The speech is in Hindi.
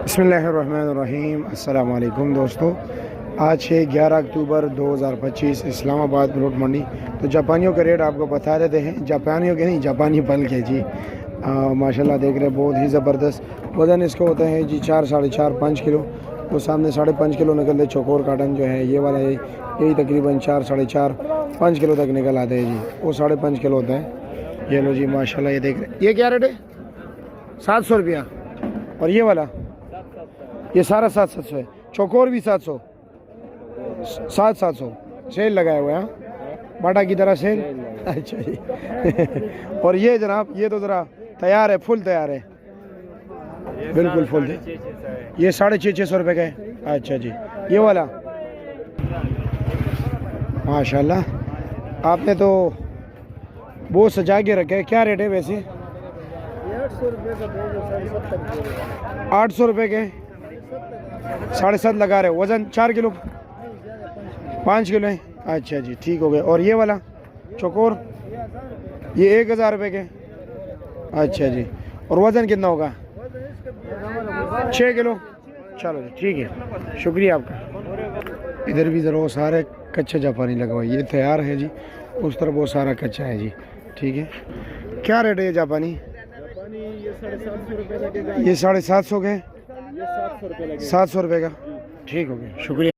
बिस्मिल्लाहिर्रहमानिर्रहीम। अस्सलाम वालेकुम दोस्तों, आज है 11 अक्टूबर 2025, इस्लामाबाद फ्रूट मंडी। तो जापानियों के रेट आपको बता देते हैं। जापानियों के नहीं, जापानी फल के जी। माशाल्लाह देख रहे हैं, बहुत ही ज़बरदस्त वज़न इसका होता है जी। 4, 4.5, 5 किलो। वो सामने 5.5 किलो निकलते हैं। चौकोर काटन जो है ये वाला है, यही तकरीबन 4, 4.5, 5 किलो तक निकल आते हैं जी। वो 5.5 किलो होता है। ये लो जी माशाल्लाह, ये देख रहे हैं। ये क्या रेट है? 700 रुपया। और ये वाला ये सारा 700 है। चौकोर भी 700, 700 सेल लगाए हुए हैं, बाटा की तरह सेल। अच्छा जी। और ये जनाब, ये तो ज़रा तैयार है, फुल तैयार है, बिल्कुल फुल। ये 650 रुपये का है। अच्छा जी। ये वाला माशाल्लाह आपने तो वो सजा के रखे है। क्या रेट है वैसे? 800 रुपये के 7.5 लगा रहे हो। वज़न 4 किलो 5 किलो है। अच्छा जी, ठीक हो गया। और ये वाला चौकोर ये 1000 रुपये के। अच्छा जी। और वज़न कितना होगा? 6 किलो। चलो जी, ठीक है, शुक्रिया आपका। इधर भी ज़रा सारे कच्चा जापानी लगा हुआ है, ये तैयार है जी। उस तरफ वो सारा कच्चा है जी। ठीक है, क्या रेट है ये जापानी? ये 750 के, 700 रुपये का। ठीक हो गया, शुक्रिया।